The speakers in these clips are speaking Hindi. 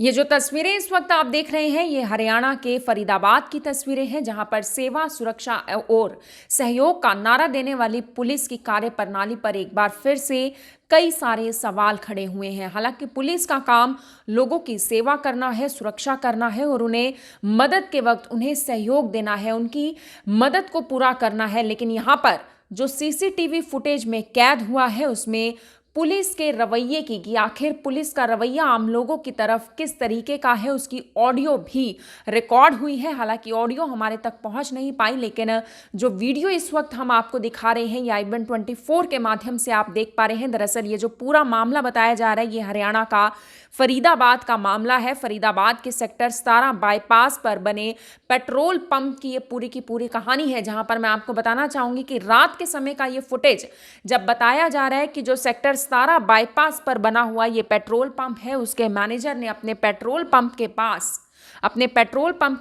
ये जो तस्वीरें इस वक्त आप देख रहे हैं, ये हरियाणा के फरीदाबाद की तस्वीरें हैं, जहां पर सेवा, सुरक्षा और सहयोग का नारा देने वाली पुलिस की कार्यप्रणाली पर एक बार फिर से कई सारे सवाल खड़े हुए हैं। हालांकि पुलिस का काम लोगों की सेवा करना है, सुरक्षा करना है और उन्हें मदद के वक्त उन्हें सहयोग देना है, उनकी मदद को पूरा करना है। लेकिन यहाँ पर जो सीसीटीवी फुटेज में कैद हुआ है, उसमें पुलिस के रवैये की, कि आखिर पुलिस का रवैया आम लोगों की तरफ किस तरीके का है, उसकी ऑडियो भी रिकॉर्ड हुई है। हालांकि ऑडियो हमारे तक पहुंच नहीं पाई, लेकिन जो वीडियो इस वक्त हम आपको दिखा रहे हैं, ये i24 के माध्यम से आप देख पा रहे हैं। दरअसल ये जो पूरा मामला बताया जा रहा है, ये हरियाणा का फरीदाबाद का मामला है। फरीदाबाद के सेक्टर 17 बाईपास पर बने पेट्रोल पंप की ये पूरी की पूरी कहानी है, जहां पर मैं आपको बताना चाहूंगी कि रात के समय का ये फुटेज जब बताया जा रहा है कि जो सेक्टर 17 बाईपास पर बना हुआ ये पेट्रोल पंप है, उसके मैनेजर ने अपने पेट्रोल पंप के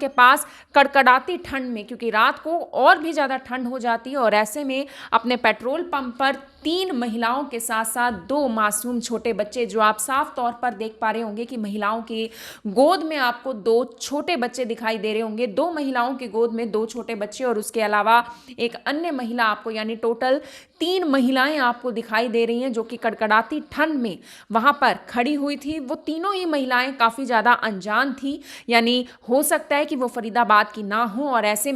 पास कड़कड़ाती ठंड में, क्योंकि रात को और भी ज़्यादा ठंड हो जाती है, और ऐसे में अपने पेट्रोल पंप पर 3 महिलाओं के साथ साथ 2 मासूम छोटे बच्चे, जो आप साफ तौर पर देख पा रहे होंगे कि महिलाओं की गोद में आपको 2 छोटे बच्चे दिखाई दे रहे होंगे। 2 महिलाओं की गोद में 2 छोटे बच्चे और उसके अलावा एक अन्य महिला आपको, यानी टोटल 3 महिलाएं आपको दिखाई दे रही हैं, जो कि कड़कड़ाती ठंड में वहां पर खड़ी हुई थी। वो तीनों ही महिलाएं काफ़ी ज़्यादा अनजान थी, यानी हो सकता है कि वो फरीदाबाद की ना हो, और ऐसे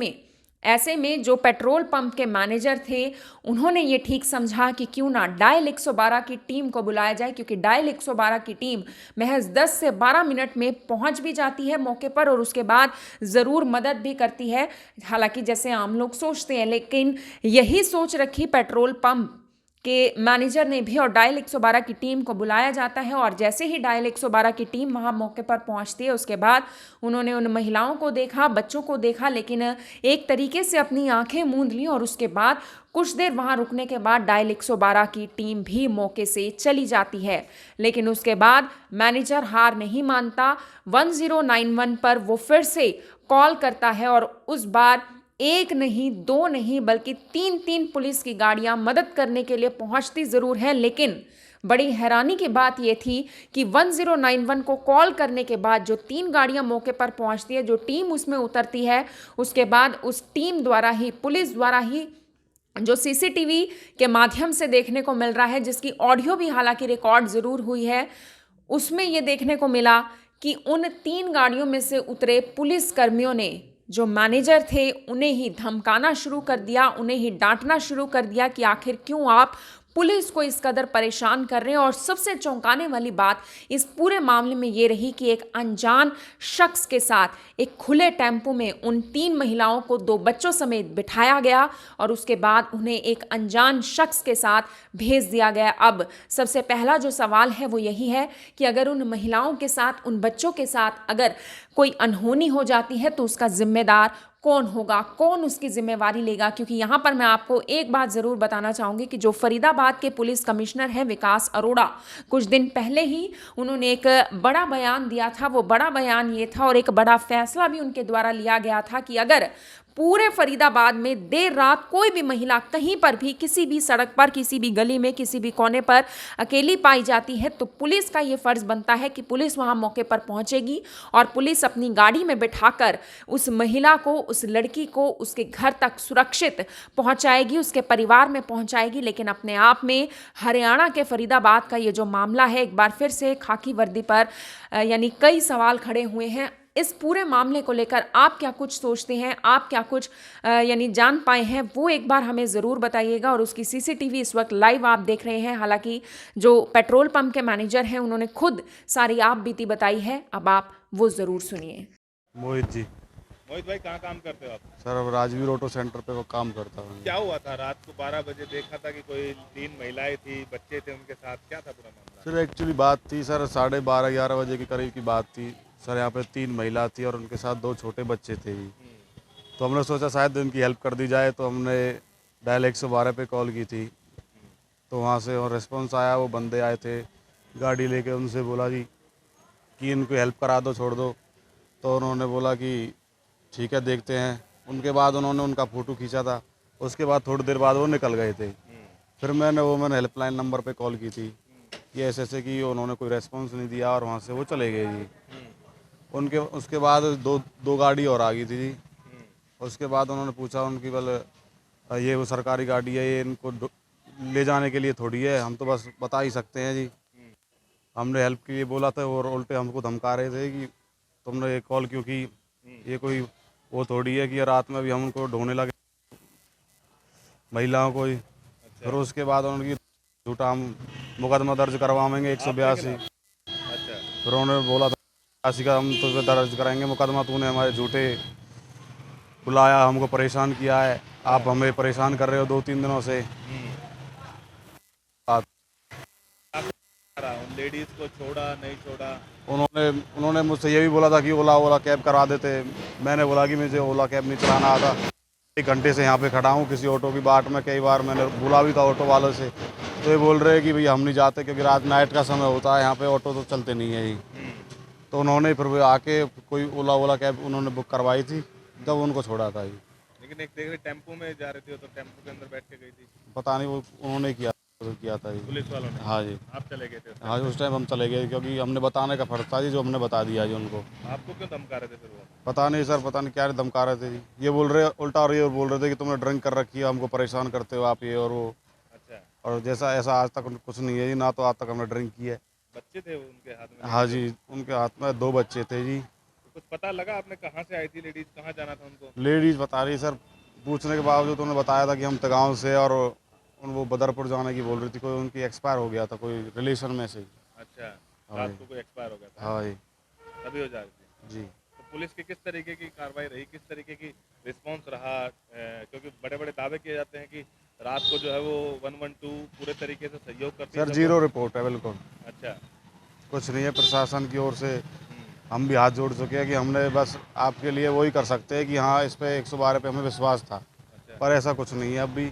में जो पेट्रोल पंप के मैनेजर थे, उन्होंने ये ठीक समझा कि क्यों ना डायल 112 की टीम को बुलाया जाए, क्योंकि डायल 112 की टीम महज 10 से 12 मिनट में पहुंच भी जाती है मौके पर और उसके बाद ज़रूर मदद भी करती है। हालांकि जैसे आम लोग सोचते हैं, लेकिन यही सोच रखी पेट्रोल पंप के मैनेजर ने भी, और डायल 112 की टीम को बुलाया जाता है। और जैसे ही डायल 112 की टीम वहां मौके पर पहुंचती है, उसके बाद उन्होंने उन महिलाओं को देखा, बच्चों को देखा, लेकिन एक तरीके से अपनी आंखें मूंद ली, और उसके बाद कुछ देर वहां रुकने के बाद डायल 112 की टीम भी मौके से चली जाती है। लेकिन उसके बाद मैनेजर हार नहीं मानता, 1091 पर वो फिर से कॉल करता है, और उस बार एक नहीं, 2 नहीं, बल्कि 3 पुलिस की गाड़ियां मदद करने के लिए पहुंचती जरूर है। लेकिन बड़ी हैरानी की बात यह थी कि 1091 को कॉल करने के बाद जो 3 गाड़ियां मौके पर पहुंचती है, जो टीम उसमें उतरती है, उसके बाद उस टीम द्वारा ही, पुलिस द्वारा ही, जो सीसीटीवी के माध्यम से देखने को मिल रहा है, जिसकी ऑडियो भी हालांकि रिकॉर्ड जरूर हुई है, उसमें यह देखने को मिला कि उन 3 गाड़ियों में से उतरे पुलिस कर्मियों ने जो मैनेजर थे, उन्हें ही धमकाना शुरू कर दिया, उन्हें ही डांटना शुरू कर दिया कि आखिर क्यों आप पुलिस को इस कदर परेशान कर रहे हैं। और सबसे चौंकाने वाली बात इस पूरे मामले में ये रही कि एक अनजान शख्स के साथ एक खुले टेम्पो में उन 3 महिलाओं को 2 बच्चों समेत बिठाया गया, और उसके बाद उन्हें एक अनजान शख्स के साथ भेज दिया गया। अब सबसे पहला जो सवाल है वो यही है कि अगर उन महिलाओं के साथ, उन बच्चों के साथ अगर कोई अनहोनी हो जाती है, तो उसका जिम्मेदार कौन होगा, कौन उसकी जिम्मेवारी लेगा? क्योंकि यहाँ पर मैं आपको एक बात ज़रूर बताना चाहूँगी कि जो फरीदाबाद के पुलिस कमिश्नर हैं विकास अरोड़ा, कुछ दिन पहले ही उन्होंने एक बड़ा बयान दिया था। वो बड़ा बयान ये था, और एक बड़ा फैसला भी उनके द्वारा लिया गया था, कि अगर पूरे फरीदाबाद में देर रात कोई भी महिला कहीं पर भी, किसी भी सड़क पर, किसी भी गली में, किसी भी कोने पर अकेली पाई जाती है, तो पुलिस का ये फर्ज बनता है कि पुलिस वहां मौके पर पहुंचेगी, और पुलिस अपनी गाड़ी में बिठाकर उस महिला को, उस लड़की को उसके घर तक सुरक्षित पहुंचाएगी, उसके परिवार में पहुंचाएगी। लेकिन अपने आप में हरियाणा के फरीदाबाद का ये जो मामला है, एक बार फिर से खाकी वर्दी पर यानी कई सवाल खड़े हुए हैं। इस पूरे मामले को लेकर आप क्या कुछ सोचते हैं, आप क्या कुछ यानी जान पाए हैं, वो एक बार हमें ज़रूर बताइएगा। और उसकी सीसीटीवी इस वक्त लाइव आप देख रहे हैं। हालांकि जो पेट्रोल पंप के मैनेजर हैं, उन्होंने खुद सारी आप बीती बताई है, अब आप वो ज़रूर सुनिए। मोहित जी। मोहित भाई, कहाँ काम करते हो आप? सर अब राजवीर ऑटो सेंटर पे वो काम करता हूँ। क्या हुआ था रात को 12 बजे? देखा था कि कोई 3 महिलाएं थी, बच्चे थे उनके साथ, क्या था पूरा मामला? सर एक्चुअली बात थी सर 12:30-11 बजे के करीब की बात थी सर। यहाँ पे 3 महिला थी और उनके साथ 2 छोटे बच्चे थे। तो हमने सोचा शायद उनकी हेल्प कर दी जाए, तो हमने डायल 112 पे कॉल की थी। तो वहाँ से और रिस्पॉन्स आया, वो बंदे आए थे गाड़ी लेके, उनसे बोला जी कि इनको हेल्प करा दो, छोड़ दो। तो उन्होंने बोला कि ठीक है देखते हैं। उनके बाद उन्होंने उनका फ़ोटो खींचा था। उसके बाद थोड़ी देर बाद वो निकल गए थे। फिर मैंने हेल्पलाइन नंबर पे कॉल की थी कि ऐसे कि उन्होंने कोई रेस्पॉन्स नहीं दिया और वहाँ से वो चले गए जी। उनके उसके बाद दो गाड़ी और आ गई थी जी। हम्म, उसके बाद उन्होंने पूछा उनकी ये वो सरकारी गाड़ी है, ये इनको ले जाने के लिए थोड़ी है, हम तो बस बता ही सकते हैं जी। हम्म, हमने हेल्प के लिए बोला था और उल्टे हमको धमका रहे थे कि तुमने ये कॉल क्यों की, ये कोई वो थोड़ी है कि रात में भी हम उनको ढूंढने लगे महिलाओं को ही। फिर अच्छा उसके बाद उनकी झूठा हम मुकदमा दर्ज करवाएंगे 182। अच्छा फिर उन्होंने बोला था 82 का हम तुझ पे दर्ज कराएंगे मुकदमा, तूने हमारे झूठे बुलाया, हमको परेशान किया है, आप हमें परेशान कर रहे हो 2-3 दिनों से। बात रहा हूँ लेडीज को छोड़ा नहीं छोड़ा। उन्होंने उन्होंने मुझसे ये भी बोला था कि ओला कैब करा देते। मैंने बोला कि मुझे ओला कैब नहीं चलाना आता, 1 घंटे से यहाँ पे खड़ा हूँ किसी ऑटो की बाट में, कई बार मैंने बोला भी था ऑटो वालों से, तो ये बोल रहे हैं कि भाई हम नहीं जाते क्योंकि रात नाइट का समय होता है, यहाँ पे ऑटो तो चलते नहीं है जी। तो उन्होंने फिर वो आके कोई ओला कैब उन्होंने बुक करवाई थी, जब उनको छोड़ा था जी। लेकिन एक देख रहे टेम्पो में जा रही थी तो टेम्पो के अंदर बैठ के गई थी पता नहीं वो उन्होंने किया था जी। पुलिस वालों ने। हाँ जी। आप चले गए थे उस हाँ जी, उस टाइम हम चले गए क्योंकि हमने बताने का फर्ज था जी, जो हमने बता दिया जी उनको। time? आपको क्यों धमका रहे थे फिर वो? पता नहीं सर, पता नहीं क्या धमका रहे थे जी। ये बोल रहे उल्टा, और ये बोल रहे थे कि तुमने ड्रिंक कर रखी है, हमको परेशान करते हो आप, ये और वो। अच्छा और जैसा ऐसा आज तक कुछ नहीं है जी, ना तो आज तक हमने ड्रिंक की है। बच्चे थे वो उनके हाथ में? हाँ जी, उनके हाथ में 2 बच्चे थे जी। तो कुछ पता लगा आपने कहाँ से आई थी लेडीज, कहाँ जाना था उनको? लेडीज़ बता रही सर, पूछने के बावजूद उन्होंने बताया था कि हम तगांव से, और वो बदरपुर जाने की बोल रही थी, कोई उनकी एक्सपायर हो गया था कोई रिलेशन में से ही। अच्छा हाँ रात जी। को कोई एक्सपायर हो गया था हाँ जी। तभी हो जा रही थी। जी। तो पुलिस की किस तरीके की कार्रवाई रही, किस तरीके की रिस्पांस रहा? क्योंकि बड़े बड़े दावे किए जाते हैं कि रात को जो है वो 112 पूरे तरीके से सहयोग करती है सर सबको। 0 रिपोर्ट है बिल्कुल, अच्छा कुछ नहीं है प्रशासन की ओर से। हम्म, हम भी हाथ जोड़ चुके हैं कि हमने बस आपके लिए वही कर सकते हैं कि हाँ, इस पे 112 पे हमें विश्वास था, अच्छा पर ऐसा कुछ नहीं है अब भी।